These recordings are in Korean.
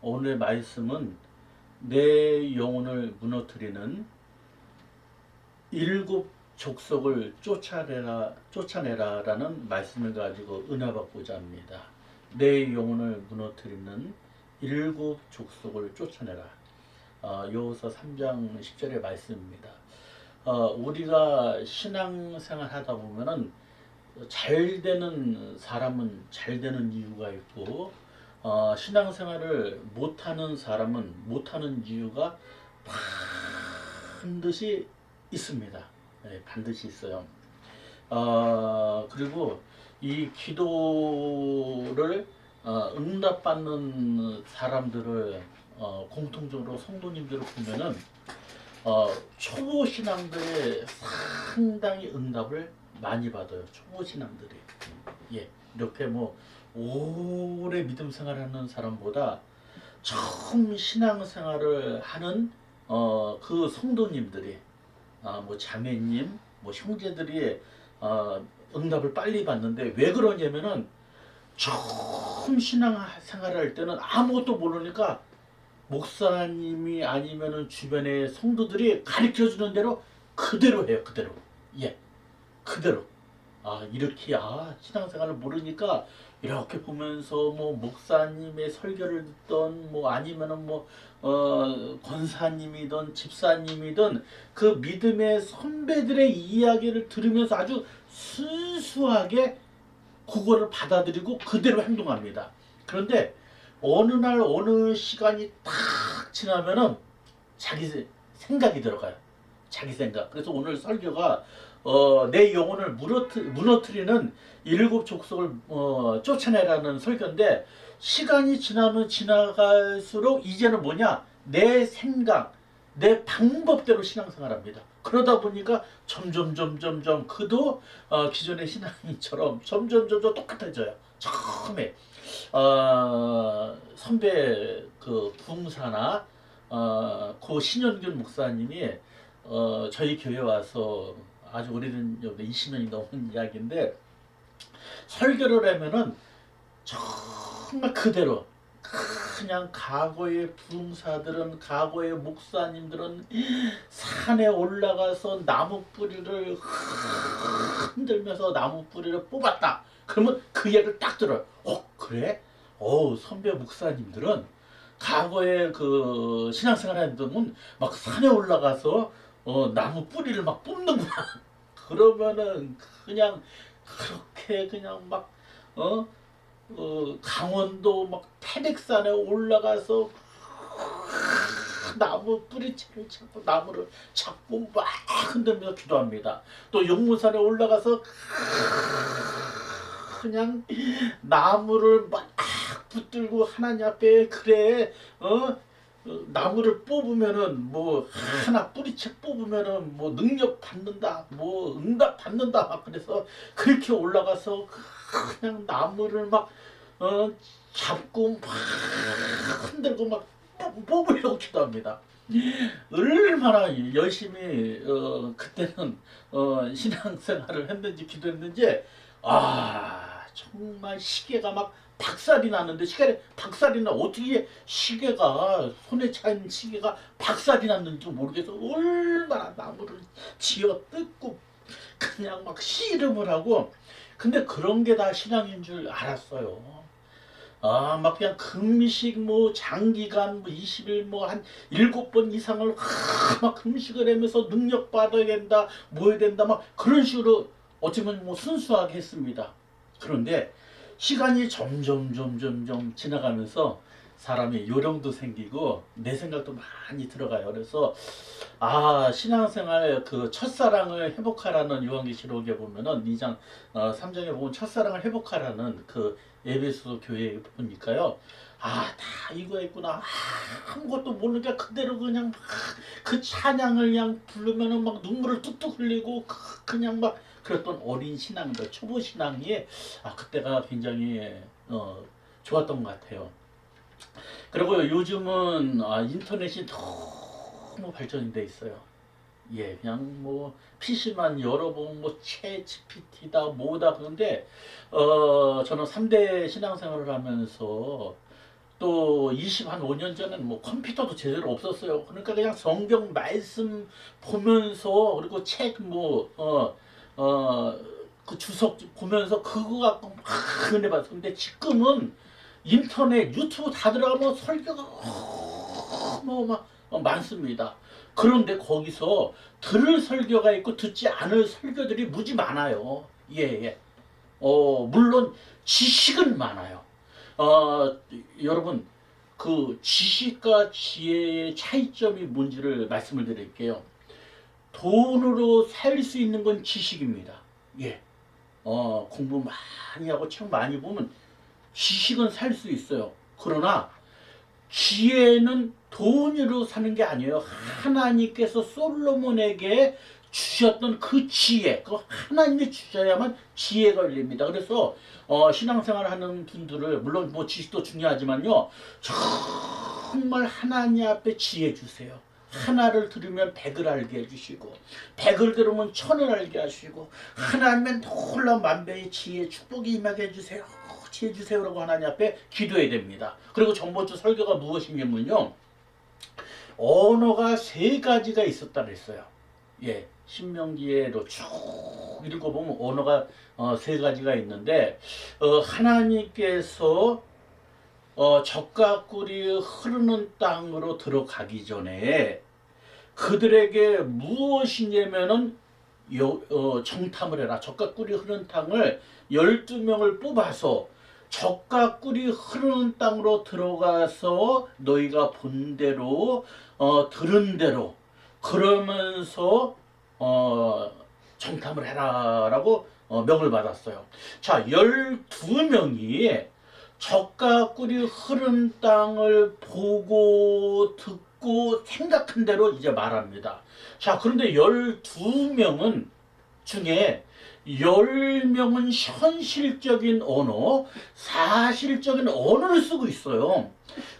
오늘의 말씀은 내 영혼을 무너뜨리는 일곱 족속을 쫓아내라라는 말씀을 가지고 은혜받고자 합니다. 내 영혼을 무너뜨리는 일곱 족속을 쫓아내라. 여호수아 3장 10절의 말씀입니다. 우리가 신앙생활 하다 보면은 잘 되는 사람은 잘 되는 이유가 있고, 신앙생활을 못하는 사람은 못하는 이유가 반드시 있습니다. 네, 반드시 있어요. 그리고 이 기도를 응답받는 사람들을 공통적으로 성도님들을 보면은 초보 신앙들이 상당히 응답을 많이 받아요. 초보 신앙들이. 예, 이렇게 뭐 오래 믿음 생활하는 사람보다 처음 신앙 생활을 하는 그 성도님들이, 뭐 자매님, 뭐 형제들이 응답을 빨리 받는데, 왜 그러냐면은 처음 신앙 생활을 할 때는 아무것도 모르니까 목사님이 아니면은 주변의 성도들이 가르쳐 주는 대로 그대로 해요. 그대로. 예. 그대로. 이렇게, 신앙생활을 모르니까 이렇게 보면서 뭐 목사님의 설교를 듣던, 뭐 아니면은 뭐 권사님이든 집사님이든 그 믿음의 선배들의 이야기를 들으면서 아주 순수하게 그거를 받아들이고 그대로 행동합니다. 그런데 어느 날 어느 시간이 딱 지나면은 자기 생각이 들어가요. 자기 생각. 그래서 오늘 설교가 내 영혼을 무너뜨리는 일곱 족속을 쫓아내라는 설교인데, 시간이 지나면 지나갈수록 이제는 뭐냐? 내 생각, 내 방법대로 신앙생활합니다. 그러다 보니까 점점 그도 기존의 신앙인처럼 점점 똑같아져요. 처음에 선배 그 부흥사나 고 신현균 목사님이 저희 교회 와서, 아주 오래된 20년이 넘은 이야기인데, 설교를 하면은 정말 그대로 그냥 과거의 부흥사들은, 과거의 목사님들은 산에 올라가서 나무 뿌리를 흔들면서 나무 뿌리를 뽑았다. 그러면 그 얘기를 딱 들어요. 그래? 선배 목사님들은 과거에 그 신앙생활 하던 막 산에 올라가서 나무 뿌리를 막 뽑는구나. 그러면은 그냥 그렇게 그냥 막 강원도 막 태백산에 올라가서 나무 뿌리채를 잡고 나무를 잡고 막 흔들면서 기도합니다. 또 용문산에 올라가서 그냥 나무를 막 붙들고 하나님 앞에, 그래 나무를 뽑으면은 뭐 하나 뿌리채 뽑으면은 뭐 능력 받는다, 뭐 응답 받는다, 막 그래서 그렇게 올라가서 그냥 나무를 막 잡고 막 흔들고 막 뽑으려고 기도합니다. 얼마나 열심히 그때는 신앙생활을 했는지 기도했는지, 정말 시계가 막 박살이 났는데, 시계가 박살이 나, 어떻게 시계가, 손에 차인 시계가 박살이 났는지 모르겠어. 얼마나 나무를 쥐어 뜯고 그냥 막 씨름을 하고. 근데 그런 게 다 신앙인 줄 알았어요. 막 그냥 금식 뭐 장기간 뭐 20일 뭐 한 7번 이상을 막 금식을 하면서 능력 받아야 된다, 뭐 해야 된다, 막 그런 식으로 어쩌면 뭐 순수하게 했습니다. 그런데 시간이 점점 지나가면서 사람이 요령도 생기고 내 생각도 많이 들어가요. 그래서 신앙생활 그 첫사랑을 회복하라는 요한계시록에 보면은 2장 3장에 보면 첫사랑을 회복하라는 그 에베소 교회 보니까요. 다 이거 했구나. 아무것도 모르니까 그대로 그냥 막 그 찬양을 그냥 부르면은 막 눈물을 뚝뚝 흘리고 그냥 막 그랬던 어린 신앙들, 초보 신앙이 그때가 굉장히 좋았던 것 같아요. 그리고 요즘은 인터넷이 너무 발전이 돼 있어요. 예, 그냥 뭐 PC만 열어보면 뭐챗 GPT다 뭐다. 그런데 저는 3대 신앙생활을 하면서 또 25년 전에는 뭐 컴퓨터도 제대로 없었어요. 그러니까 그냥 성경 말씀 보면서 그리고 책 그 주석 보면서 그거 갖고 막 은혜 받았어. 근데 지금은 인터넷 유튜브 다 들어가면 설교가 막 많습니다. 그런데 거기서 들을 설교가 있고 듣지 않을 설교들이 무지 많아요. 예, 예. 물론 지식은 많아요. 여러분, 그 지식과 지혜의 차이점이 뭔지를 말씀을 드릴게요. 돈으로 살 수 있는 건 지식입니다. 예. 공부 많이 하고 책 많이 보면 지식은 살 수 있어요. 그러나 지혜는 돈으로 사는 게 아니에요. 하나님께서 솔로몬에게 주셨던 그 지혜, 그 하나님이 주셔야만 지혜가 열립니다. 그래서 신앙생활 하는 분들을, 물론 뭐 지식도 중요하지만요, 정말 하나님 앞에 지혜 주세요. 하나를 들으면 백을 알게 해주시고, 백을 들으면 천을 알게 하시고, 하나님의 놀라운 만배의 지혜 축복이 임하게 해주세요. 지혜 주세요라고 하나님 앞에 기도해야 됩니다. 그리고 전번주 설교가 무엇이냐면요, 언어가 세 가지가 있었다 그랬어요. 예, 신명기에도 쭉 읽어보면 언어가 세 가지가 있는데, 하나님께서 젖과 꿀이 흐르는 땅으로 들어가기 전에 그들에게 무엇이냐면은 정탐을 해라. 젖과 꿀이 흐르는 땅을 12명을 뽑아서 젖과 꿀이 흐르는 땅으로 들어가서 너희가 본 대로 들은 대로 그러면서 정탐을 해라 라고 명을 받았어요. 자, 12명이 젖과 꿀이 흐른 땅을 보고 듣고 생각한 대로 이제 말합니다. 자, 그런데 12명은 중에 10명은 현실적인 언어, 사실적인 언어를 쓰고 있어요.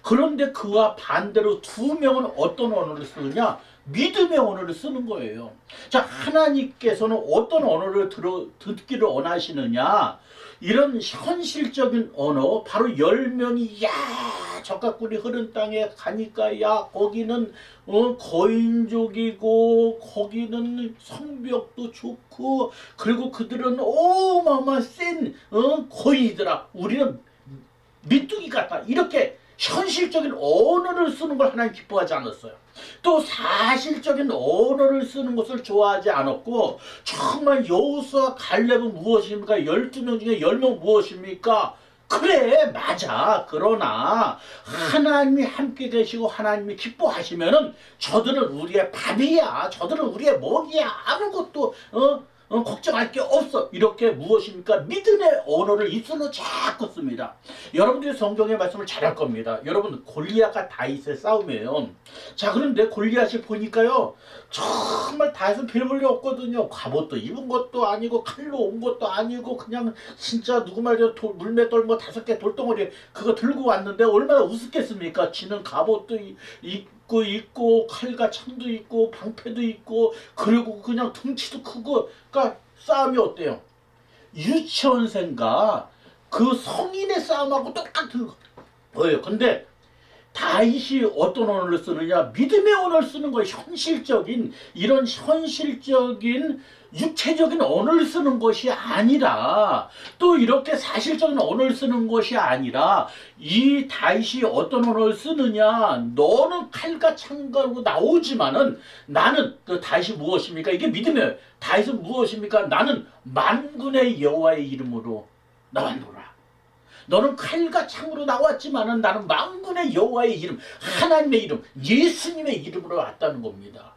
그런데 그와 반대로 2명은 어떤 언어를 쓰느냐? 믿음의 언어를 쓰는 거예요. 자, 하나님께서는 어떤 언어를 듣기를 원하시느냐? 이런 현실적인 언어, 바로 10명이 야 젖과 꿀이 흐른 땅에 가니까 야 거기는 거인족이고 거기는 성벽도 좋고 그리고 그들은 어마어마한 센 거인이더라. 우리는 메뚜기 같다. 이렇게 현실적인 언어를 쓰는 걸 하나님 기뻐하지 않았어요. 또 사실적인 언어를 쓰는 것을 좋아하지 않았고, 정말 여호수아 갈렙은 무엇입니까? 12명 중에 10명 무엇입니까? 그래, 맞아. 그러나 하나님이 함께 계시고 하나님이 기뻐하시면은 저들은 우리의 밥이야. 저들은 우리의 먹이야. 아무것도 걱정할 게 없어. 이렇게 무엇입니까? 믿음의 언어를 입술로 자꾸 씁니다. 여러분들이 성경의 말씀을 잘할 겁니다. 여러분, 골리앗과 다윗의 싸움이에요. 자, 그런데 골리앗이 보니까요, 정말 다윗은 별 볼일 없거든요. 갑옷도 입은 것도 아니고 칼로 온 것도 아니고 그냥 진짜 누구 말대로 물맷돌 뭐 5개 돌덩어리 그거 들고 왔는데 얼마나 우습겠습니까? 지는 갑옷도 있고 칼과 창도 있고 방패도 있고 그리고 그냥 덩치도 크고, 그러니까 싸움이 어때요? 유치원생과 그 성인의 싸움하고 똑같은 거예요. 근데 다윗이 어떤 언어를 쓰느냐? 믿음의 언어를 쓰는 거예요. 현실적인, 이런 현실적인 육체적인 언어를 쓰는 것이 아니라, 또 이렇게 사실적인 언어를 쓰는 것이 아니라, 이 다윗이 어떤 언어를 쓰느냐? 너는 칼과 창가로 나오지만은 나는, 그 다윗이 무엇입니까? 이게 믿음이에요. 다윗은 무엇입니까? 나는 만군의 여호와의 이름으로 나왔노라. 너는 칼과 창으로 나왔지만은 나는 만군의 여호와의 이름, 하나님의 이름, 예수님의 이름으로 왔다는 겁니다.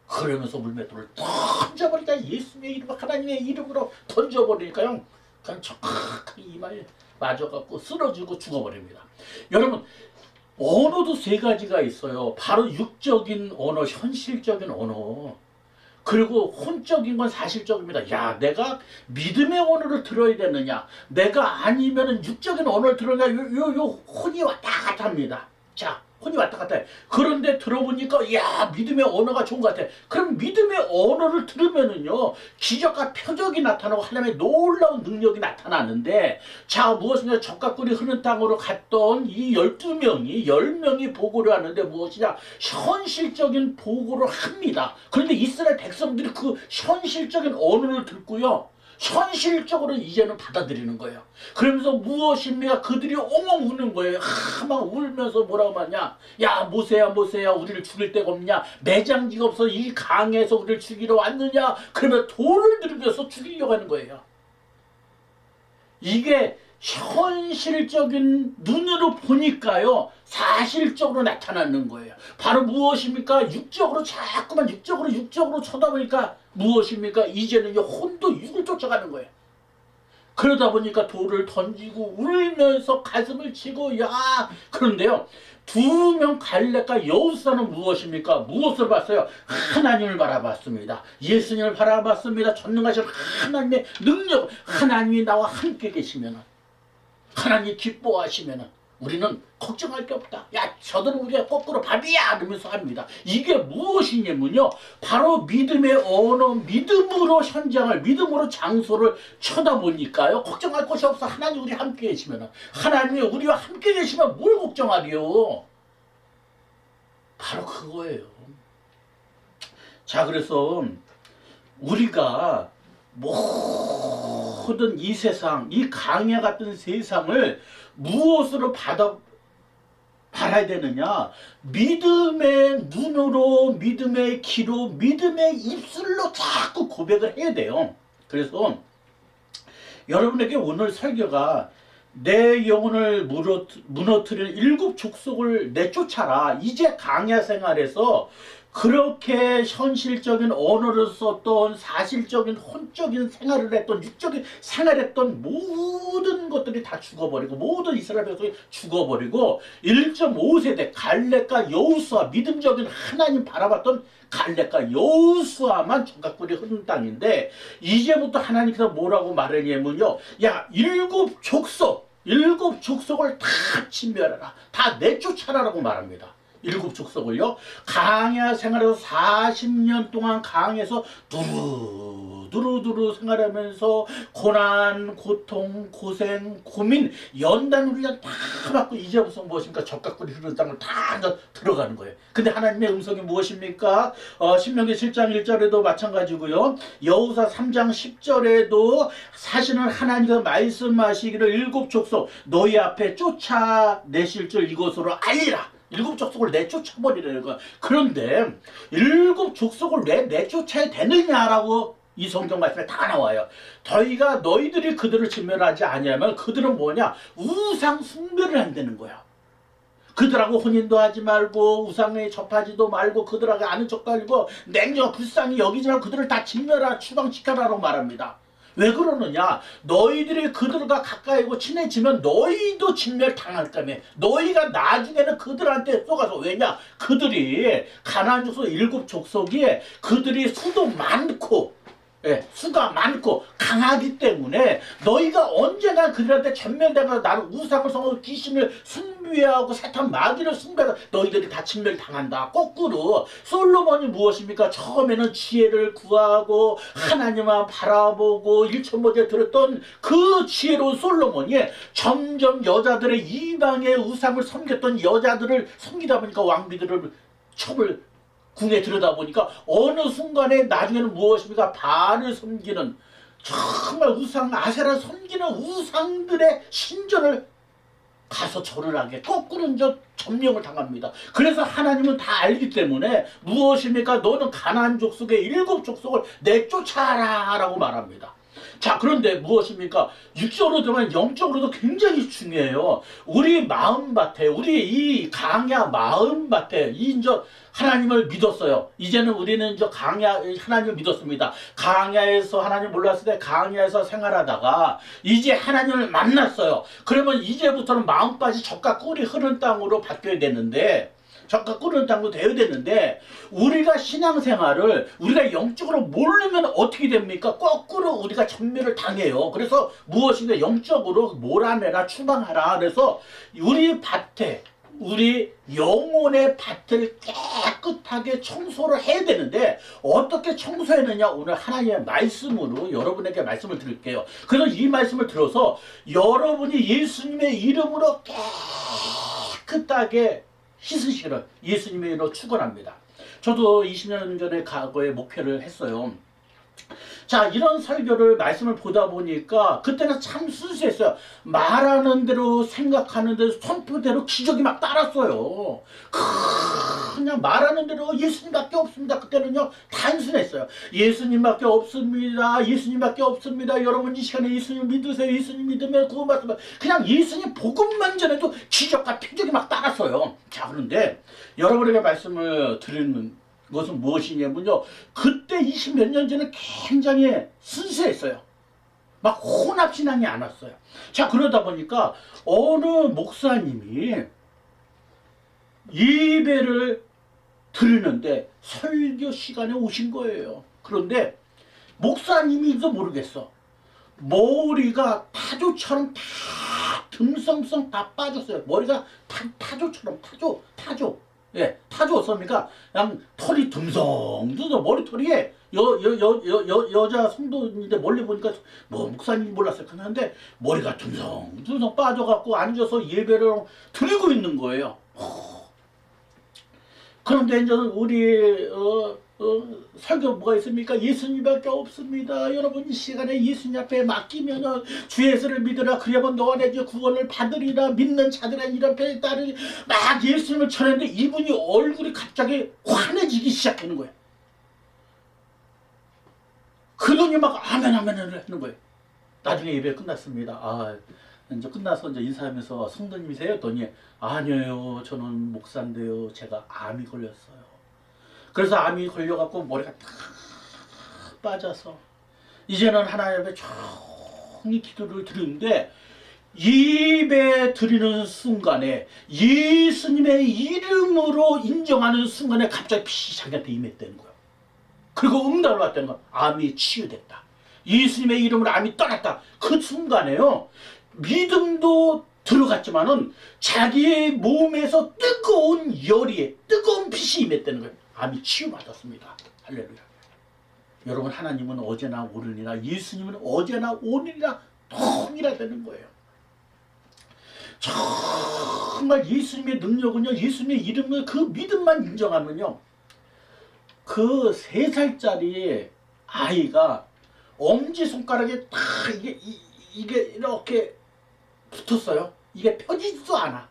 그러면서 물맷돌을 던져버리니까, 예수님의 이름, 하나님의 이름으로 던져버리니까요, 그냥 정확하게 이마에 맞아갖고 쓰러지고 죽어버립니다. 여러분, 언어도 세 가지가 있어요. 바로 육적인 언어, 현실적인 언어, 그리고 혼적인 건 사실적입니다. 야, 내가 믿음의 언어를 들어야 되느냐, 내가 아니면은 육적인 언어를 들어야, 요 혼이 왔다 갔다 합니다. 자, 혼이 왔다 갔다 해. 그런데 들어보니까 야, 믿음의 언어가 좋은 것 같아. 그럼 믿음의 언어를 들으면은요, 기적과 표적이 나타나고 하나님의 놀라운 능력이 나타나는데, 자, 무엇이냐, 적과 꿀이 흐르는 땅으로 갔던 이 12명이 10명이 보고를 하는데 무엇이냐, 현실적인 보고를 합니다. 그런데 이스라엘 백성들이 그 현실적인 언어를 듣고요, 현실적으로 이제는 받아들이는 거예요. 그러면서 무엇입니까? 그들이 엉엉 우는 거예요. 막 울면서 뭐라고 하냐? 야, 모세야, 모세야, 우리를 죽일 데가 없냐? 매장지가 없어 이 강에서 우리를 죽이러 왔느냐? 그러면 돌을 들면서 죽이려고 하는 거예요. 이게 현실적인 눈으로 보니까요, 사실적으로 나타나는 거예요. 바로 무엇입니까? 육적으로 자꾸만 육적으로 쳐다보니까 무엇입니까? 이제는 혼도 육을 쫓아가는 거예요. 그러다 보니까 돌을 던지고 울면서 가슴을 치고, 야, 그런데요, 2명 갈렙과 여호수아는 무엇입니까? 무엇을 봤어요? 하나님을 바라봤습니다. 예수님을 바라봤습니다. 전능하신 하나님의 능력, 하나님이 나와 함께 계시면, 하나님이 기뻐하시면 우리는 걱정할 게 없다. 야, 저들은 우리가 거꾸로 밥이야! 이러면서 합니다. 이게 무엇이냐면요, 바로 믿음의 언어, 믿음으로 현장을, 믿음으로 장소를 쳐다보니까요, 걱정할 것이 없어. 하나님 우리 함께 계시면, 하나님이 우리와 함께 계시면 뭘 걱정하리요? 바로 그거예요. 자, 그래서 우리가 모든 이 세상, 이 강야 같은 세상을 무엇으로 바라야 되느냐? 믿음의 눈으로, 믿음의 귀로, 믿음의 입술로 자꾸 고백을 해야 돼요. 그래서 여러분에게 오늘 설교가 내 영혼을 무너뜨리는 7 족속을 내쫓아라. 이제 강야 생활에서 그렇게 현실적인 언어를 썼던, 사실적인 혼적인 생활을 했던, 육적인 생활을 했던 모든 것들이 다 죽어버리고, 모든 이스라엘 백성이 죽어버리고 1.5세대 갈렙과 여호수아, 믿음적인 하나님 바라봤던 갈렙과 여호수아만 적각꿀이 흐른 땅인데, 이제부터 하나님께서 뭐라고 말하냐면요, 야, 7 족속을 다 진멸하라, 다 내쫓아라라고 말합니다. 7 족속을요, 강야 생활에서 40년 동안 강에서 두루두루 생활하면서 고난, 고통, 고생, 고민, 연단 훈련 다 받고 이제부터 무엇입니까? 적각꿀이 흐르는 땅을 다 들어가는 거예요. 근데 하나님의 음성이 무엇입니까? 신명기 7장 1절에도 마찬가지고요, 여호수아 3장 10절에도 사실은 하나님께서 말씀하시기를 7 족속 너희 앞에 쫓아내실 줄 이것으로 알리라. 7 족속을 내쫓아버리라는 거야. 그런데 7 족속을 왜 내쫓아야 되느냐라고 이 성경 말씀에 다 나와요. 너희들이 그들을 진멸하지 아니하면 그들은 뭐냐? 우상 숭배를 한다는 거야. 그들하고 혼인도 하지 말고 우상에 접하지도 말고 그들하고 아는 척도 아니고 냉정한 불쌍히 여기지 말고 그들을 다 진멸하라, 추방시켜라라고 말합니다. 왜 그러느냐? 너희들이 그들과 가까이고 친해지면 너희도 진멸당할 거며, 너희가 나중에는 그들한테 쏘가서, 왜냐? 그들이 가나안 족속 7 족속이 그들이 수도 많고, 예, 수가 많고 강하기 때문에 너희가 언젠가 그들한테 전멸당해서 나는 우상을 성하고 귀신을 숭배하고 사탄 마귀를 숭배하고 너희들이 다 진멸당한다. 거꾸로 솔로몬이 무엇입니까? 처음에는 지혜를 구하고 하나님만 바라보고 일천모제 들었던 그 지혜로운 솔로몬이 점점 여자들의 이방의 우상을 섬겼던 여자들을 섬기다 보니까 왕비들을 첩을 궁에 들여다보니까 어느 순간에 나중에는 무엇입니까? 바알을 섬기는, 정말 우상, 아세라를 섬기는 우상들의 신전을 가서 절을 하게 거꾸로 점령을 당합니다. 그래서 하나님은 다 알기 때문에 무엇입니까? 너는 가나안 족속의 7 족속을 내쫓아라 라고 말합니다. 자, 그런데 무엇입니까? 육적으로 들면 영적으로도 굉장히 중요해요. 우리 마음밭에, 우리 이 강야 마음밭에 하나님을 믿었어요. 이제는 우리는 하나님을 믿었습니다. 강야에서 하나님 몰랐을 때 강야에서 생활하다가 이제 하나님을 만났어요. 그러면 이제부터는 마음밭이 적과 꿀이 흐르는 땅으로 바뀌어야 되는데, 적과 꿀은 땅도 되어야 되는데, 우리가 신앙생활을 우리가 영적으로 모르면 어떻게 됩니까? 거꾸로 우리가 전멸을 당해요. 그래서 무엇인가 영적으로 몰아내라, 추방하라. 그래서 우리 밭에, 우리 영혼의 밭을 깨끗하게 청소를 해야 되는데 어떻게 청소했느냐, 오늘 하나님의 말씀으로 여러분에게 말씀을 드릴게요. 그래서 이 말씀을 들어서 여러분이 예수님의 이름으로 깨끗하게 씻으시기를 예수님의 이름으로 축원합니다. 저도 20년 전에 과거에 목회를 했어요. 자, 이런 설교를 말씀을 보다 보니까 그때는 참 순수했어요. 말하는 대로 생각하는 대로 선포대로 기적이 막 따랐어요. 그냥 말하는 대로 예수님밖에 없습니다. 그때는요 단순했어요. 예수님밖에 없습니다. 예수님밖에 없습니다. 여러분 이 시간에 예수님 믿으세요. 예수님 믿으면 구원받습니다. 그냥 예수님 복음만 전해도 기적과 표적이 막 따랐어요. 자, 그런데 여러분에게 말씀을 드리는 것은 무엇이냐면요, 그때 20몇 년 전에 굉장히 순수했어요. 막 혼합신앙이 안 왔어요. 자, 그러다 보니까 어느 목사님이 예배를 드리는데 설교 시간에 오신 거예요. 그런데 목사님인지도 모르겠어. 머리가 타조처럼 다 듬성듬성 다 빠졌어요. 머리가 타조처럼 타조. 예, 타조 어떻습니까? 그냥 털이 듬성듬성 머리털이 여자 성도인데 멀리 보니까 뭐 목사님 몰랐어요. 그런데 머리가 듬성듬성 빠져갖고 앉아서 예배를 드리고 있는 거예요. 그런데 이제 우리 설교 뭐가 있습니까? 예수님밖에 없습니다. 여러분 이 시간에 예수님 앞에 맡기면 주 예수를 믿으라. 그리하면 너와 내 구원을 받으리라. 믿는 자들은 이런 배에 따르니 막 예수님을 전했는데 이분이 얼굴이 갑자기 환해지기 시작하는 거예요. 그러더니 막 아멘 하는 거예요. 나중에 예배 끝났습니다. 아, 이제 끝나서 이제 인사하면서 성도님이세요? 했더니 아니에요. 저는 목사인데요. 제가 암이 걸렸어요. 그래서 암이 걸려갖고 머리가 다 빠져서 이제는 하나님 앞에 조용히 기도를 드리는데 예배 드리는 순간에 예수님의 이름으로 인정하는 순간에 갑자기 빛이 자기한테 임했다는 거예요. 그리고 응답을 받다는 거예요. 암이 치유됐다. 예수님의 이름으로 암이 떠났다. 그 순간에요. 믿음도 들어갔지만은 자기의 몸에서 뜨거운 열이, 뜨거운 빛이 임했다는 거예요. 암이 치유받았습니다. 할렐루야. 여러분, 하나님은 어제나 오늘이나 예수님은 어제나 오늘이나 동일하다는 거예요. 정말 예수님의 능력은요, 예수님의 이름을 그 믿음만 인정하면요, 그 3살짜리 아이가 엄지손가락에 딱 이게 이렇게 붙었어요. 이게 펴지지도 않아.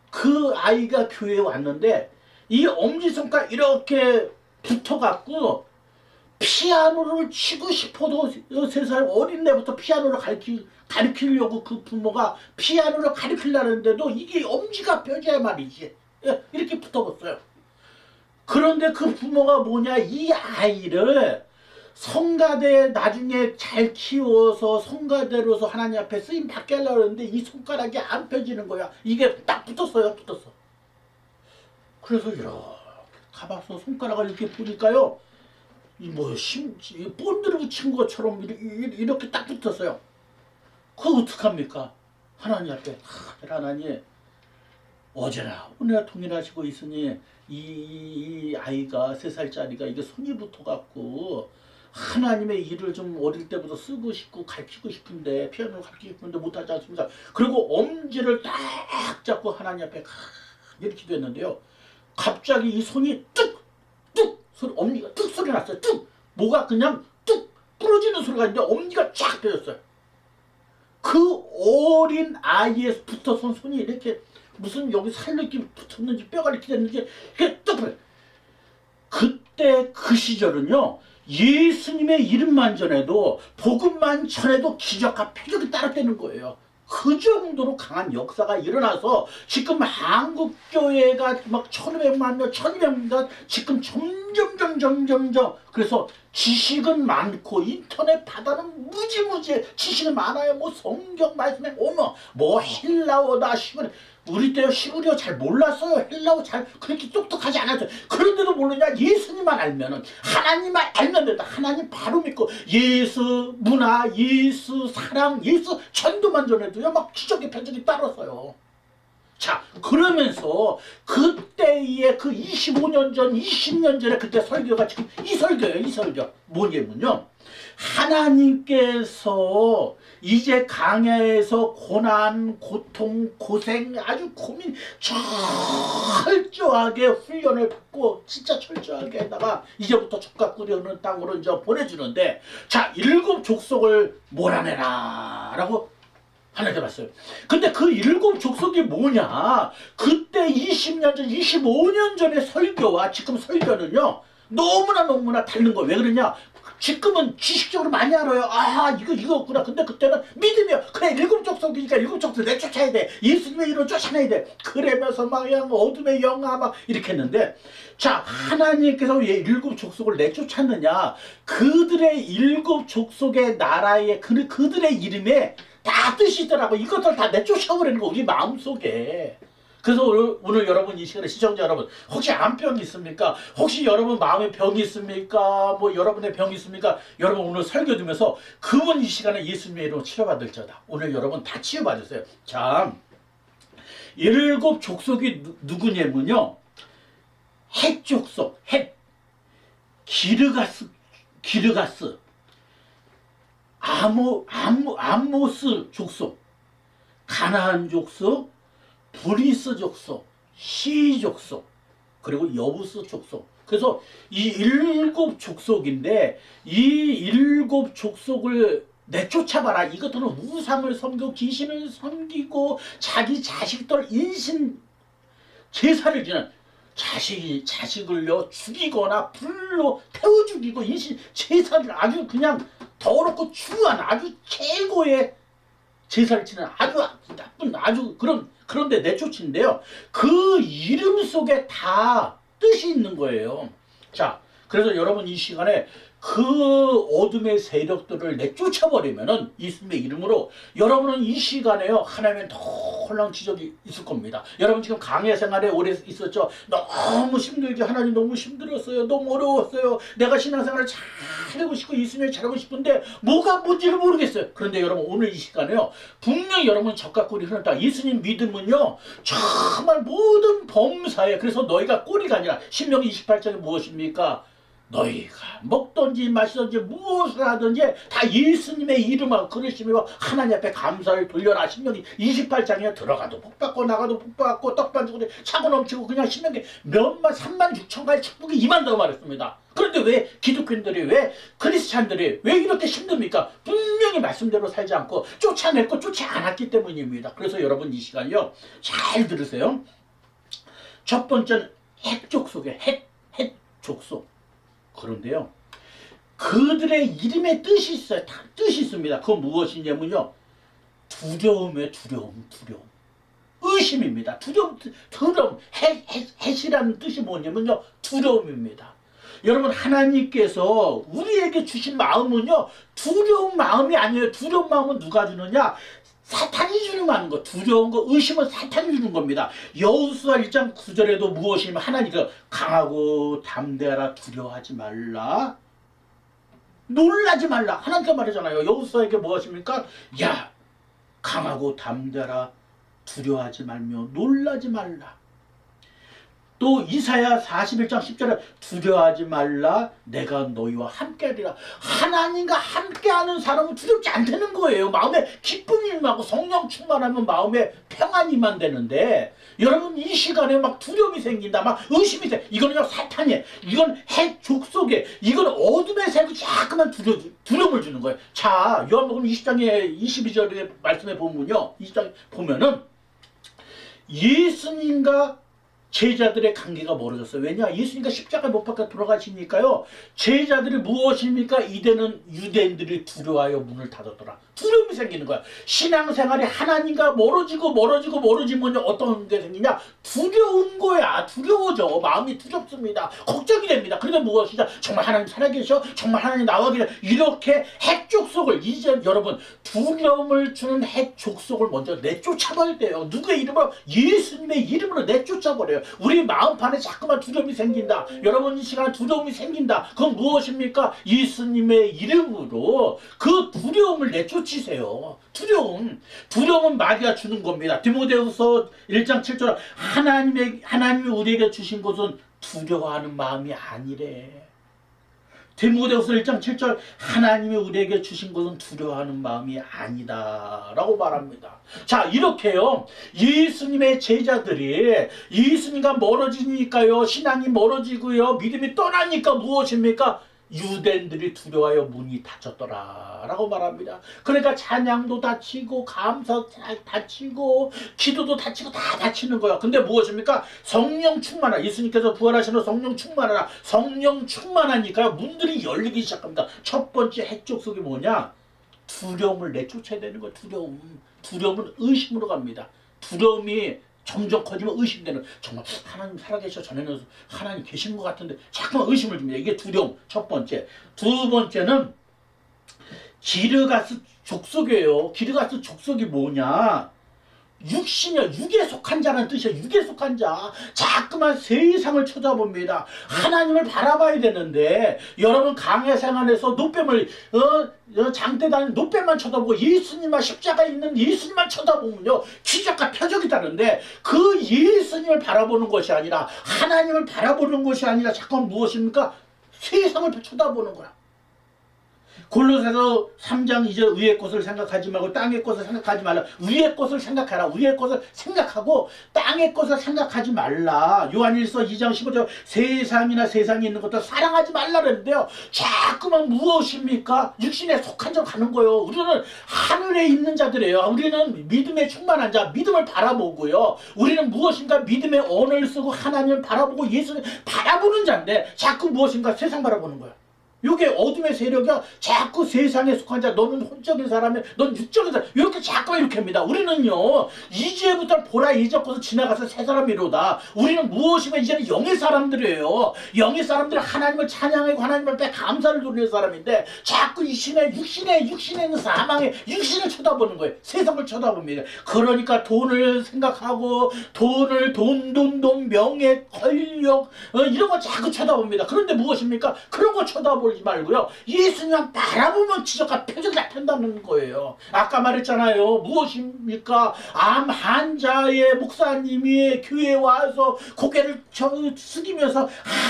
그 아이가 교회에 왔는데 이 엄지손가락 이렇게 붙어갖고 피아노를 치고 싶어도 3살 어린 애부터 피아노를 가르치려고 그 부모가 피아노를 가르치려는데도 이게 엄지가 펴져야 말이지. 이렇게 붙어봤어요. 그런데 그 부모가 뭐냐, 이 아이를 성가대 나중에 잘 키워서 성가대로서 하나님 앞에 쓰임 받게 하려고 했는데 이 손가락이 안 펴지는 거야. 이게 딱 붙었어요. 그래서 이렇게 가봐서 손가락을 이렇게 보니까요, 본드를 붙인 것처럼 이렇게 딱 붙었어요. 그거 어떡합니까? 하나님 앞에 하나님, 어제나 오늘나 동일하시고 있으니 이 아이가 3살짜리가 이게 손이 붙어갖고 하나님의 일을 좀 어릴 때부터 쓰고 싶고 가르치고 싶은데, 피아노를 가르치고 싶은데 못하지 않습니까? 그리고 엄지를 딱 잡고 하나님 앞에 이렇게 됐는데요, 갑자기 이 손이 뚝 소리, 엄니가 뚝 소리 났어요. 뚝, 뭐가 그냥 뚝 부러지는 소리가 있는데 엄니가 쫙 펴졌어요. 그 어린 아이에 붙어선 손이 이렇게 무슨 여기 살로 이렇게 붙었는지 뼈가 이렇게 됐는지 이렇게 뚝. 그때 그 시절은요, 예수님의 이름만 전해도, 복음만 전해도 기적과 표적이 따랐다는 거예요. 그 정도로 강한 역사가 일어나서 지금 한국교회가 막 1,500만 명, 1,200만 지금 점점 그래서 지식은 많고 인터넷 바다는 무지무지 지식은 많아요. 뭐 성경 말씀에 뭐 헬라어다 시그레, 우리 때 시그리어 잘 몰랐어요. 헬라어 잘 그렇게 똑똑하지 않았어요. 그런데도 모르냐, 예수님만 알면은, 하나님만 알면 된다. 하나님 바로 믿고 예수 문화, 예수 사랑, 예수 전도만 전해도요 막 기적의 표적이 따랐어요. 자, 그러면서 그때의 그 25년 전, 20년 전에 그때 설교가 지금 이 설교예요. 이 설교. 뭐냐면요. 하나님께서 이제 광야에서 고난, 고통, 고생, 아주 고민 철저하게 훈련을 받고 진짜 철저하게다가 이제부터 족각 끓여오는 땅으로 이제 보내주는데, 자, 7 족속을 몰아내라 라고 하나님께 봤어요. 근데 그 7 족속이 뭐냐? 그때 20년 전, 25년 전의 설교와 지금 설교는요, 너무나 다른 거예요. 왜 그러냐? 지금은 지식적으로 많이 알아요. 아, 이거 없구나. 근데 그때는 믿음이요. 그래, 7 족속이니까 7 족속 내쫓아야 돼. 예수님의 이름을 쫓아내야 돼. 그러면서 막 그냥 어둠의 영아 막 이렇게 했는데, 자, 하나님께서 왜 7 족속을 내쫓았느냐? 그들의 7 족속의 나라의 그들의 이름에 다 뜻이 있더라고. 이것들 다 내쫓아버리는 거, 우리 마음속에. 그래서 오늘 여러분 이 시간에 시청자 여러분, 혹시 암병이 있습니까? 혹시 여러분 마음에 병이 있습니까? 뭐 여러분의 병이 있습니까? 여러분 오늘 설교 들으면서 그분 이 시간에 예수님의 이름으로 치료받을 자다. 오늘 여러분 다 치유받으세요. 자, 7 족속이 누구냐면요, 헷 족속, 헷, 기르가스, 암모스 족속, 가나안 족속, 브리스 족속, 시 족속, 그리고 여부스 족속. 그래서 이 7 족속인데, 이 7 족속을 내쫓아봐라. 이것들은 우상을 섬기고 귀신을 섬기고 자기 자식들 인신 제사를 지는, 자식을요 죽이거나 불로 태워 죽이고 인신 제사를 아주 그냥 더럽고 추한 아주 최고의 제사를 치는 아주 나쁜 아주 그런데 내쫓인데요. 그 이름 속에 다 뜻이 있는 거예요. 자, 그래서 여러분 이 시간에 그 어둠의 세력들을 내쫓아버리면은 예수님의 이름으로 여러분은 이 시간에요, 하나님의 놀라운 기적이 있을 겁니다. 여러분 지금 강해 생활에 오래 있었죠. 너무 힘들게, 하나님 너무 힘들었어요. 너무 어려웠어요. 내가 신앙생활을 잘하고 싶고 예수님을 잘하고 싶은데 뭐가 뭔지를 모르겠어요. 그런데 여러분 오늘 이 시간에요, 분명히 여러분 적과 꼴이 흐른다. 예수님 믿음은요 정말 모든 범사에, 그래서 너희가 꼴이가 아니라 신명기 28장이 무엇입니까? 너희가 먹든지 마시든지 무엇을 하든지 다 예수님의 이름하고 그러시며 하나님 앞에 감사를 돌려라. 신명기 28장에 들어가도 복받고 나가도 복받고 떡반죽 차고 넘치고 그냥 신명기 몇만 36,000가지 축복이 임한다고 말했습니다. 그런데 왜 기독교인들이, 왜 크리스찬들이 왜 이렇게 힘듭니까? 분명히 말씀대로 살지 않고 쫓아냈고 쫓지 않았기 때문입니다. 그래서 여러분 이 시간요 잘 들으세요. 첫 번째는 헷 족속이에요. 헷 족속. 그런데요, 그들의 이름에 뜻이 있어요. 다 뜻이 있습니다. 그건 무엇이냐면요, 두려움이에요. 두려움. 의심입니다. 두려움. 헷이라는 뜻이 뭐냐면요, 두려움입니다. 여러분 하나님께서 우리에게 주신 마음은요, 두려운 마음이 아니에요. 두려운 마음은 누가 주느냐? 사탄이 주는 거 하는 거. 두려운 거, 의심은 사탄이 주는 겁니다. 여호수아 1장 9절에도 무엇이냐면 하나님께서 강하고 담대하라, 두려워하지 말라, 놀라지 말라. 하나님께서 말하잖아요. 여호수아에게 무엇입니까? 야, 강하고 담대하라, 두려워하지 말며 놀라지 말라. 또 이사야 41장 10절에 두려워하지 말라, 내가 너희와 함께하리라. 하나님과 함께하는 사람은 두렵지 않다는 거예요. 마음에 기쁨이 임하고 성령 충만하면 마음에 평안이 임한다는데, 여러분 이 시간에 막 두려움이 생긴다, 막 의심이 돼. 이거는요 사탄이에요. 이건 헷 족속에, 이건 어둠의 세력이 자꾸만 두려움을 주는 거예요. 자, 요한복음 20장에 22절의 말씀에 보면요, 20장에 보면은 예수님과 제자들의 관계가 멀어졌어요. 왜냐? 예수님과 십자가 못 박혀 돌아가시니까요, 제자들이 무엇입니까? 이제는 유대인들이 두려워하여 문을 닫았더라. 두려움이 생기는 거야. 신앙생활이 하나님과 멀어지면 어떤 게 생기냐? 두려운 거야. 두려워져. 마음이 두렵습니다. 걱정이 됩니다. 그런데 무엇이냐? 정말 하나님 살아계셔? 정말 하나님 나와 계셔? 이렇게 핵 족속을, 이제 여러분 두려움을 주는 핵 족속을 먼저 내쫓아버려야 돼요. 누구의 이름으로? 예수님의 이름으로 내쫓아버려요. 거예요. 우리 마음판에 자꾸만 두려움이 생긴다. 여러분 이 시간에 두려움이 생긴다. 그건 무엇입니까? 예수님의 이름으로 그 두려움을 내쫓으세요. 두려움은 마귀가 주는 겁니다. 디모데후서 1장 7절 하나님이 우리에게 주신 것은 두려워하는 마음이 아니래. 디모데후서 1장 7절 하나님이 우리에게 주신 것은 두려워하는 마음이 아니다 라고 말합니다. 자, 이렇게요 예수님의 제자들이 예수님과 멀어지니까요 신앙이 멀어지고요 믿음이 떠나니까 무엇입니까? 유대인들이 두려워하여 문이 닫혔더라 라고 말합니다. 그러니까 찬양도 닫히고 감사 닫히고 기도도 닫히고 다 닫히는 거야. 근데 무엇입니까? 성령 충만하라. 예수님께서 부활하시는 성령 충만하라. 성령 충만하니까 문들이 열리기 시작합니다. 첫 번째 핵족속이 뭐냐? 두려움을 내쫓아야 되는 거야. 두려움은 의심으로 갑니다. 두려움이 점점 커지면 의심되는, 정말 하나님 살아계셔, 전에는 하나님 계신 것 같은데 자꾸만 의심을 줍니다. 이게 두려움 첫 번째. 두 번째는 기르가스 족속이에요. 기르가스 족속이 뭐냐? 육신이야. 육에 속한 자라는 뜻이야. 육에 속한 자. 자꾸만 세상을 쳐다봅니다. 하나님을 바라봐야 되는데 여러분 강해 생활에서 노뱀을 장대 다니는 노뱀만 쳐다보고 예수님만 십자가에 있는 예수님만 쳐다보면요 기적과 표적이 다른데 그 예수님을 바라보는 것이 아니라 하나님을 바라보는 것이 아니라 자꾸만 무엇입니까? 세상을 쳐다보는 거야. 골로새서 3장 2절 위의 것을 생각하지 말고 땅의 것을 생각하지 말라. 위의 것을 생각하라. 위의 것을 생각하고 땅의 것을 생각하지 말라. 요한일서 2장 15절 세상에 있는 것도 사랑하지 말라 그랬는데요. 자꾸만 무엇입니까? 육신에 속한 자 가는 거예요. 우리는 하늘에 있는 자들이에요. 우리는 믿음에 충만한 자, 믿음을 바라보고요. 우리는 무엇인가 믿음의 언어를 쓰고 하나님을 바라보고 예수를 바라보는 자인데 자꾸 무엇인가 세상 바라보는 거예요. 이게 어둠의 세력이야. 자꾸 세상에 속한 자, 너는 혼적인 사람이야, 넌 육적인 사람, 이렇게 자꾸 이렇게 합니다. 우리는요 이제부터 보라 잊었고서 지나가서 새 사람이로다. 우리는 무엇이면 이제는 영의 사람들이에요. 영의 사람들은 하나님을 찬양하고 하나님 앞에 감사를 돌리는 사람인데 자꾸 육신에 있는 사망에 육신을 쳐다보는 거예요. 세상을 쳐다봅니다. 그러니까 돈을 생각하고 돈, 명예, 권력 이런 거 자꾸 쳐다봅니다. 그런데 무엇입니까? 그런 거 쳐다보지 말고요. 예수님만 바라보면 기적과 표적이 나타난다는 거예요. 아까 말했잖아요. 무엇입니까? 암 환자의 목사님이 교회에 와서 고개를 숙이면서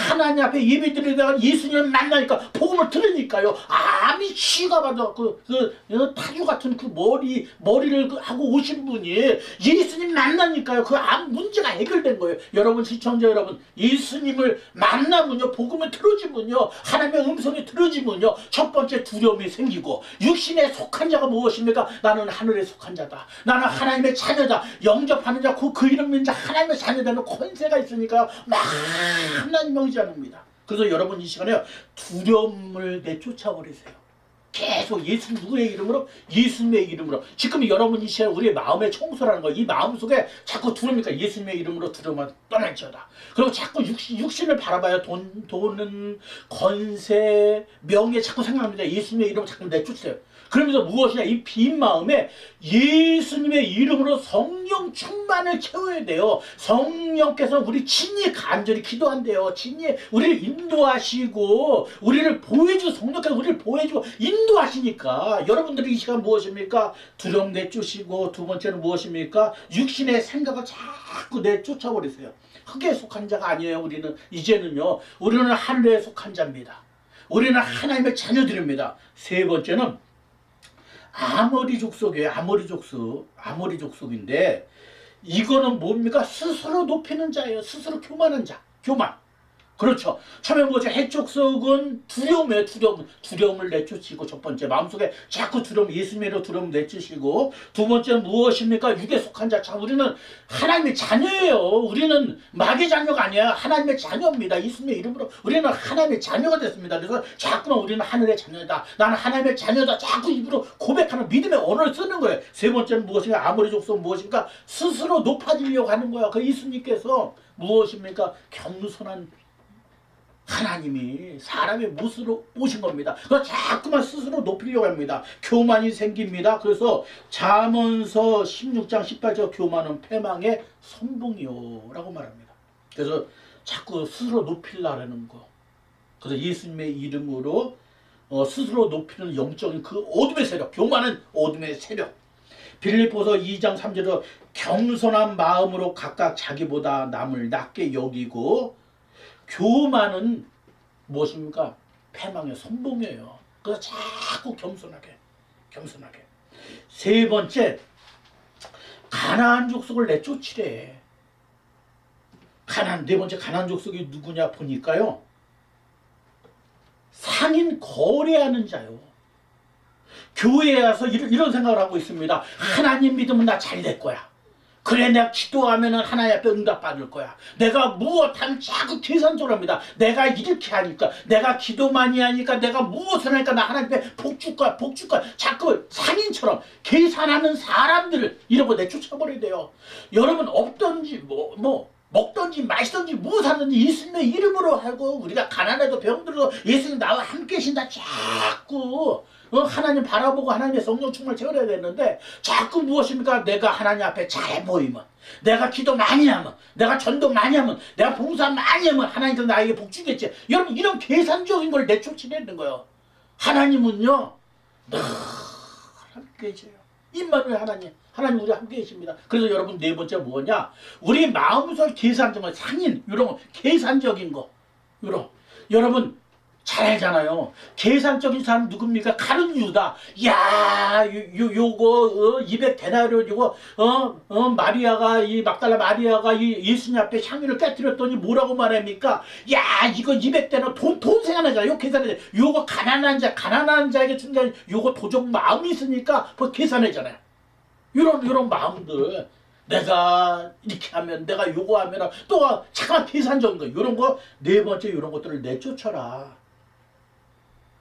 하나님 앞에 예배드리다가 예수님을 만나니까 복음을 들으니까요. 암이 치유가 받아 타주 같은 그 머리를 하고 오신 분이 예수님 만나니까요. 그 암 문제가 해결된 거예요. 여러분 시청자 여러분, 예수님을 만나면요, 복음을 들어주면요, 하나님의 음성이 들어지면요, 첫 번째 두려움이 생기고, 육신에 속한 자가 무엇입니까? 나는 하늘에 속한 자다. 나는 하나님의 자녀다. 영접하는 자, 그 이름인 자, 하나님의 자녀되는 권세가 있으니까 막 하나님을 의지합니다. 그래서 여러분 이 시간에 두려움을 내쫓아버리세요. 계속 예수 누구의 이름으로? 예수님의 이름으로. 지금 여러분 이 시간 우리의 마음의 청소라는 거예요. 이 마음 속에 자꾸 두려우니까 예수님의 이름으로 두려움을 떠날지어다. 그리고 자꾸 육신을 바라봐요. 돈은 권세, 명예 자꾸 생각합니다. 예수님의 이름을 자꾸 내쫓으세요. 그러면서 무엇이냐? 이 빈 마음에 예수님의 이름으로 성령 충만을 채워야 돼요. 성령께서 우리 진히 간절히 기도한대요. 진히 우리를 인도하시고 우리를 보여주고, 성령께서 우리를 보여주고 인도하시니까 여러분들이 이 시간 무엇입니까? 두려움 내쫓으시고, 두 번째는 무엇입니까? 육신의 생각을 자꾸 내쫓아버리세요. 흙에 속한 자가 아니에요. 우리는 이제는요, 우리는 하늘에 속한 자입니다. 우리는 하나님의 자녀들입니다. 세 번째는 아모리 족속이에요. 아모리 족속인데 이거는 뭡니까? 스스로 높이는 자예요. 스스로 교만한 자. 교만. 그렇죠. 처음에 뭐죠? 해족속은 두려움이에요. 두려움을 내쫓으시고, 첫 번째 마음속에 자꾸 예수님으로 두려움 내쫓으시고, 두 번째는 무엇입니까? 육에 속한 자. 참 우리는 하나님의 자녀예요. 우리는 마귀의 자녀가 아니야. 하나님의 자녀입니다. 예수님의 이름으로 우리는 하나님의 자녀가 됐습니다. 그래서 자꾸만 우리는 하늘의 자녀다. 나는 하나님의 자녀다. 자꾸 입으로 고백하는 믿음의 언어를 쓰는 거예요. 세 번째는 무엇인가? 아모리 족속은 무엇인가? 스스로 높아지려고 하는 거야. 그 예수님께서 무엇입니까? 겸손한 하나님이 사람의 모습으로 오신 겁니다. 그래서 자꾸만 스스로 높이려고 합니다. 교만이 생깁니다. 그래서 잠언서 16장 18절 교만은 패망의 선봉이요 라고 말합니다. 그래서 자꾸 스스로 높이려는 거. 그래서 예수님의 이름으로 스스로 높이는 영적인 그 어둠의 세력, 교만은 어둠의 세력. 빌립보서 2장 3절로 겸손한 마음으로 각각 자기보다 남을 낮게 여기고, 교만은 무엇입니까? 패망의 선봉이에요. 그래서 자꾸 겸손하게. 세 번째, 가나안 족속을 내쫓으래. 네 번째 가나안 족속이 누구냐 보니까요, 상인 거래하는 자요. 교회에 와서 이런 생각을 하고 있습니다. 하나님 믿으면 나 잘 될 거야. 그래, 내가 기도하면 하나님 앞에 응답받을 거야. 내가 무엇하면 자꾸 계산적으로 합니다. 내가 이렇게 하니까, 내가 기도 많이 하니까, 내가 무엇을 하니까 나 하나님 앞에 복 줄 거야. 자꾸 상인처럼 계산하는 사람들을 이러고 내쫓아버려야 돼요. 여러분, 없던지 먹던지 마시던지 무엇하든지 예수님의 이름으로 하고, 우리가 가난해도 병들어도 예수님 나와 함께 계신다 자꾸 하나님 바라보고 하나님의 성령 충만을 채워야 되는데, 자꾸 무엇입니까? 내가 하나님 앞에 잘 보이면, 내가 기도 많이 하면, 내가 전도 많이 하면, 내가 봉사 많이 하면 하나님께서 나에게 복 주겠지. 여러분, 이런 계산적인 걸 내쫓으려는 거예요. 하나님은요 늘 함께 계세요. 임마누엘 하나님 우리 함께 계십니다. 그래서 여러분, 네 번째 뭐냐? 우리 마음속 계산적인 상인, 이런 거, 계산적인 거, 여러분 잘 알잖아요. 계산적인 사람 누굽니까? 가룟 유다. 야, 요거 200데나리온 이거 마리아가, 이 막달라 마리아가 이 예수님 앞에 향유를 깨뜨렸더니 뭐라고 말합니까? 야, 이거 200데나 돈 생각나잖아요. 요 계산해. 요거 가난한 자에게 준 게 요거 도적 마음이 있으니까 뭐 계산하잖아요. 이런 마음들, 내가 이렇게 하면, 내가 요거 하면, 또 잠깐 계산적인 거, 이런 거, 네 번째 이런 것들을 내쫓아라.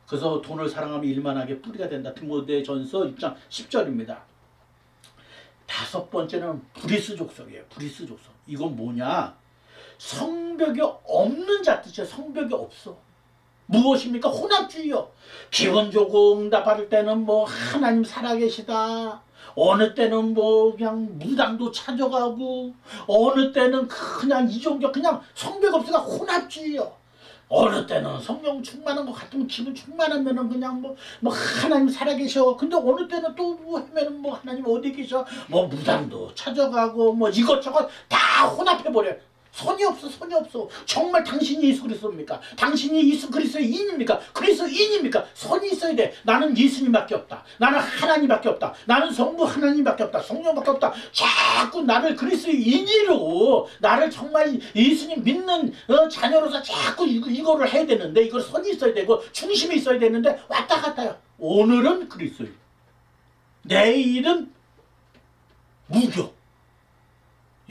그래서 돈을 사랑하면 일만하게 뿌리가 된다. 디모데전서 6장 10절입니다. 다섯 번째는 브리스 족속이에요. 브리스 족속. 이건 뭐냐? 성벽이 없는 자 뜻이에요. 성벽이 없어. 무엇입니까? 혼합주의요. 기분 좋고 응답 받을 때는 뭐 하나님 살아계시다. 어느 때는 뭐 그냥 무당도 찾아가고, 어느 때는 그냥 이종교, 그냥 성벽 없으니까 혼합주의요. 어느 때는 성령 충만한 것 같으면, 기분 충만하면은 그냥 뭐 하나님 살아계셔. 근데 어느 때는 또 뭐 하면은 뭐 하나님 어디 계셔? 뭐 무당도 찾아가고 뭐 이것저것 다 혼합해버려. 선이 없어. 정말 당신이 예수 그리스도입니까? 당신이 예수 그리스도의 인입니까? 그리스도인입니까? 선이 있어야 돼. 나는 예수님밖에 없다. 나는 하나님밖에 없다. 나는 성부 하나님밖에 없다. 성령밖에 없다. 자꾸 나를 그리스도인으로, 나를 정말 예수님 믿는 자녀로서 자꾸 이거를 해야 되는데, 이걸 선이 있어야 되고 중심이 있어야 되는데 왔다 갔다요. 오늘은 그리스도인, 내일은 무교.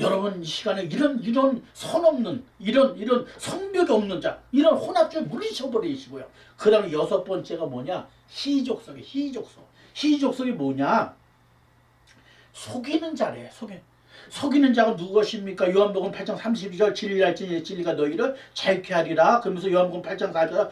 여러분, 이 시간에 이런 선 없는, 이런 성벽이 없는 자, 이런 혼합주의 물리쳐버리시고요. 그 다음에 여섯 번째가 뭐냐? 희족속이 뭐냐? 속이는 자래. 속이는 자가 누구십니까? 요한복음 8장 32절, 진리가 너희를 자유케 하리라. 그러면서 요한복음 8장 4절,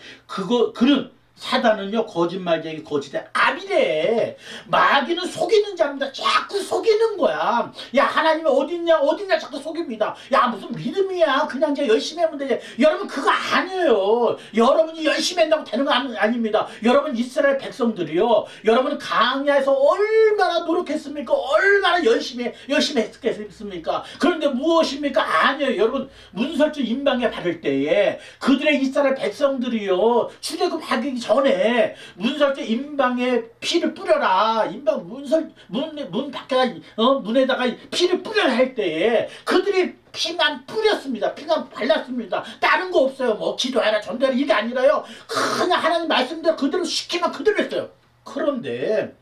그는 사단은요 거짓말쟁이 거짓의 아비래. 마귀는 속이는 자입니다. 자꾸 속이는 거야. 야, 하나님이 어딨냐 자꾸 속입니다. 야, 무슨 믿음이야, 그냥 이제 열심히 하면 되지. 여러분, 그거 아니에요. 여러분이 열심히 한다고 되는 거 아닙니다. 여러분, 이스라엘 백성들이요, 여러분 광야에서 얼마나 노력했습니까? 얼마나 열심히 했겠습니까? 그런데 무엇입니까? 아니에요. 여러분, 문설주 임방에 바를 때에 그들의 이스라엘 백성들이요 출애굽하기 전에 문설주 임방에 피를 뿌려라. 임방 문 밖에다 문에다가 피를 뿌려야 할 때에 그들이 피만 뿌렸습니다. 피만 발랐습니다. 다른 거 없어요. 뭐 기도해라, 전도해라, 이게 아니라요, 그냥 하나님 말씀대로 그대로 시키면 그대로 했어요. 그런데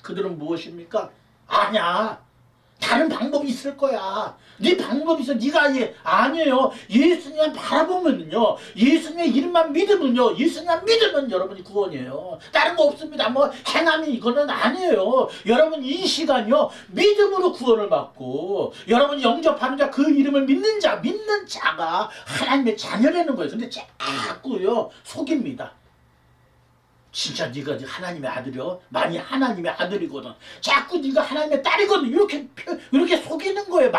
그들은 무엇입니까? 아니야, 다른 방법이 있을 거야. 네 방법이 있어. 네가 아니에요. 예수님만 바라보면요, 예수님의 이름만 믿으면요, 예수님만 믿으면 여러분이 구원이에요. 다른 거 없습니다. 뭐 행함이 이거는 아니에요. 여러분, 이 시간요 믿음으로 구원을 받고, 여러분 영접하는 자, 그 이름을 믿는 자가 하나님의 자녀라는 거예요. 근데 자꾸요 속입니다. 진짜 네가 하나님의 아들이여? 만이 하나님의 아들이거든. 자꾸 네가 하나님의 딸이거든. 이렇게 속이는 거예요.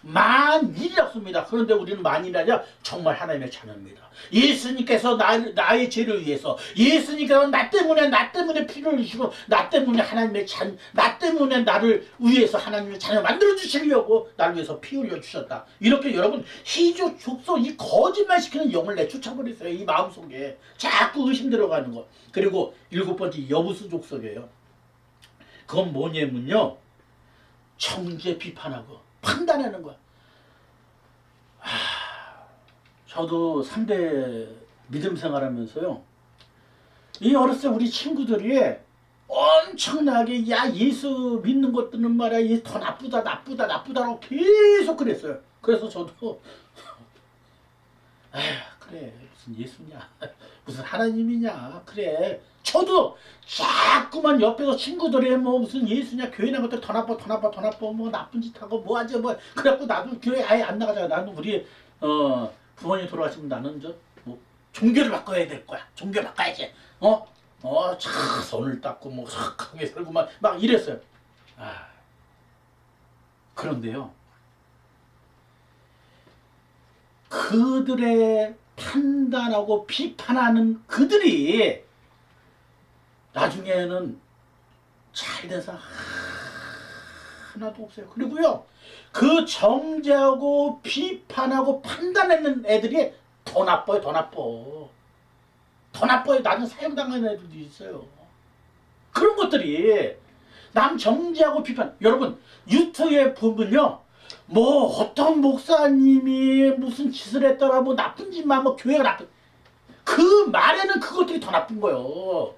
만일이라고 씁니다. 그런데 우리는 만일이냐? 정말 하나님의 자녀입니다. 예수님께서 나의 죄를 위해서, 예수님께서 나 때문에 피를 흘리시고, 나 때문에 나 때문에 나를 위해서 하나님의 자녀 만들어 주시려고 나를 위해서 피 흘려 주셨다. 이렇게 여러분 희조 족소 이 거짓말 시키는 영을 내쫓아버리세요. 이 마음속에 자꾸 의심 들어가는 거. 그리고 7번째 여부수 족속이에요. 그건 뭐냐면요, 정죄 비판하고 판단하는 거야. 저도 3대 믿음 생활하면서요, 이 어렸을 때 우리 친구들이 엄청나게 야 예수 믿는 것들은 말이야 더 나쁘다라고 계속 그랬어요. 그래서 저도 그래 무슨 예수냐 무슨 하나님이냐 그래. 저도 자꾸만 옆에서 친구들이 뭐 무슨 예수냐 교회 나갈 때 더 나빠 뭐 나쁜 짓 하고 뭐 하지 뭐 그래갖고 나도 교회 아예 안 나가잖아. 나는 우리 부모님 돌아가시면 나는 뭐 종교를 바꿔야 될 거야. 종교 바꿔야지. 참 손을 닦고 뭐 착하게 살고 막 이랬어요. 그런데요, 그들의 판단하고 비판하는 그들이 나중에는 잘된 사람 하나도 없어요. 그리고요, 그 정죄하고 비판하고 판단하는 애들이 더 나빠요. 더 나빠요. 나는 사형당하는 애들도 있어요. 그런 것들이 남 정죄하고 비판. 여러분 유튜브에 보면요, 뭐 어떤 목사님이 무슨 짓을 했더라 뭐 나쁜 짓만 뭐 교회가 나쁜, 그 말에는 그것들이 더 나쁜 거예요.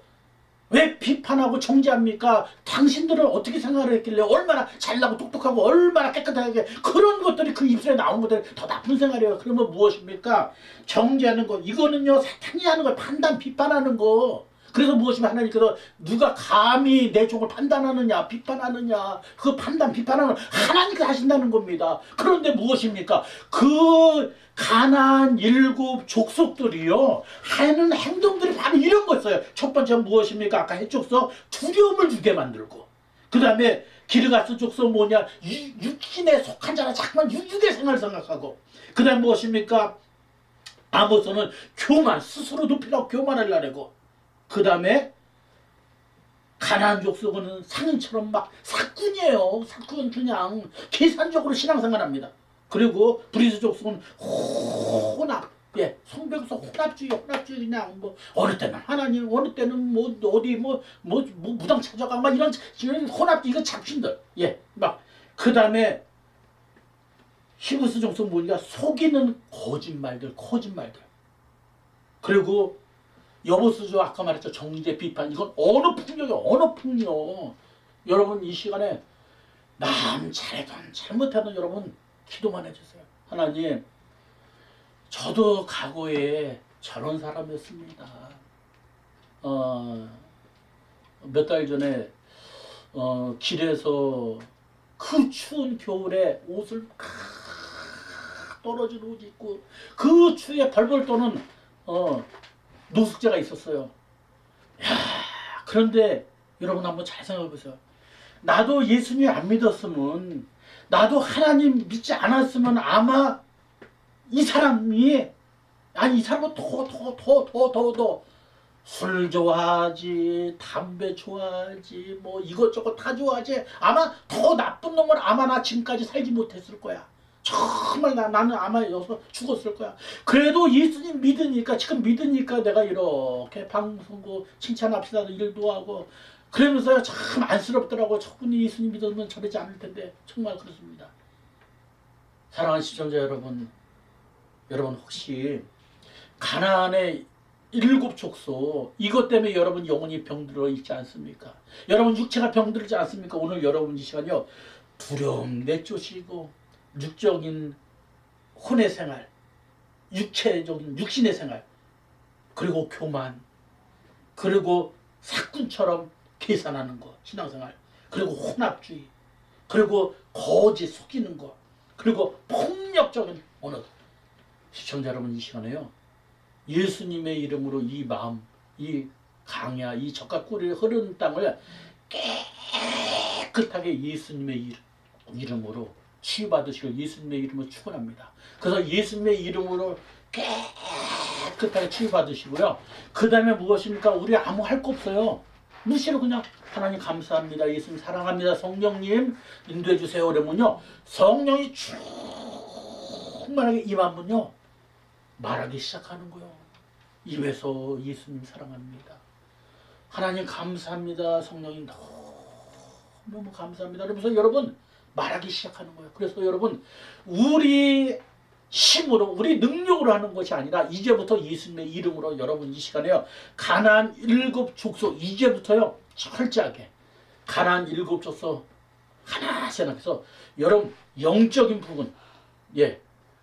왜 비판하고 정죄합니까? 당신들은 어떻게 생각을 했길래 얼마나 잘나고 똑똑하고 얼마나 깨끗하게 그런 것들이 그 입술에 나온 것들이 더 나쁜 생활이에요. 그러면 무엇입니까? 정죄하는 거, 이거는요 사탄이 하는 거예요. 판단 비판하는 거. 그래서 무엇이면 하나님께서 누가 감히 내 종을 판단하느냐 비판하느냐, 그 판단 비판하는 하나님께서 하신다는 겁니다. 그런데 무엇입니까? 그 가나안 7 족속들이요 하는 행동들이 바로 이런 거였어요. 첫 번째는 무엇입니까? 아까 해족서 두려움을 주게 만들고, 그 다음에 기르가스 족속 뭐냐, 육신에 속한 자라 자꾸만 육의 생활을 생각하고, 그 다음 무엇입니까? 아모스는 교만, 스스로 높이라고 교만하려고, 그 다음에 가나안 족속은 상인처럼 막 사꾼이에요. 사꾼 그냥 계산적으로 신앙생활합니다. 그리고 브리스 족속은 혼합, 성벽에서 혼합주의 그냥 뭐 어느 때는 하나님, 어느 때는 뭐 어디 뭐 무당 찾아가 막 이런 혼합주의, 이거 잡신들. 막 그 다음에 히브스 족속 뭐냐, 속이는 거짓말들. 그리고 여보수죠. 아까 말했죠. 정죄 비판. 이건 언어폭력. 여러분 이 시간에 남 잘해든 잘못해든 여러분 기도만 해주세요. 하나님, 저도 과거에 저런 사람이었습니다. 몇 달 전에 길에서 그 추운 겨울에 옷을 떨어진 옷 입고 그 추위에 벌벌 떠는 노숙자가 있었어요. 그런데 여러분 한번 잘 생각해 보세요. 나도 예수님 안 믿었으면, 나도 하나님 믿지 않았으면 아마 이 사람은 더 술 좋아하지, 담배 좋아하지, 뭐 이것저것 다 좋아하지, 아마 더 나쁜 놈을 아마 나 지금까지 살지 못했을 거야. 정말 나는 아마 여기서 죽었을 거야. 그래도 예수님 믿으니까, 지금 믿으니까 내가 이렇게 방송국 칭찬합시다 일도 하고 그러면서 참 안쓰럽더라고. 저분이 예수님 믿으면 저러지 않을 텐데. 정말 그렇습니다. 사랑하는 시청자 여러분, 혹시 가나안의 7 족속, 이것 때문에 여러분 영혼이 병들어 있지 않습니까? 여러분 육체가 병들지 않습니까? 오늘 여러분 이 시간이요, 두려움 내쫓으시고 육적인 혼의 생활, 육체적인 육신의 생활, 그리고 교만, 그리고 사꾼처럼 계산하는 거, 신앙생활, 그리고 혼합주의, 그리고 거짓 속이는 거, 그리고 폭력적인 언어. 시청자 여러분 이 시간에요, 예수님의 이름으로 이 마음, 이 강야 이 젖과 꿀이 흐르는 땅을 깨끗하게 예수님의 이름으로 치유받으시고 예수님의 이름으로 축원합니다. 그래서 예수님의 이름으로 깨끗하게 치유받으시고요. 그 다음에 무엇입니까? 우리 아무 할 거 없어요. 무시로 그냥 하나님 감사합니다. 예수님 사랑합니다. 성령님 인도해 주세요. 그러면요. 성령이 충만하게 임하면요. 말하기 시작하는 거예요. 입에서 예수님 사랑합니다. 하나님 감사합니다. 성령님 너무 감사합니다. 그러면서 여러분 말하기 시작하는 거예요. 그래서 여러분 우리 힘으로 우리 능력으로 하는 것이 아니라 이제부터 예수님의 이름으로 여러분 이 시간에요. 가나안 7 족속 이제부터요. 철저하게 가나안 7 족속 하나씩 해서 여러분 영적인 부분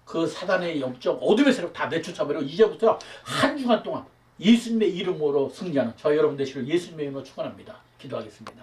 그 사단의 영적 어둠의 세력 다 내쫓아버리고 이제부터 한 주간 동안 예수님의 이름으로 승리하는 저 여러분 되시길 예수님의 이름으로 축원합니다. 기도하겠습니다.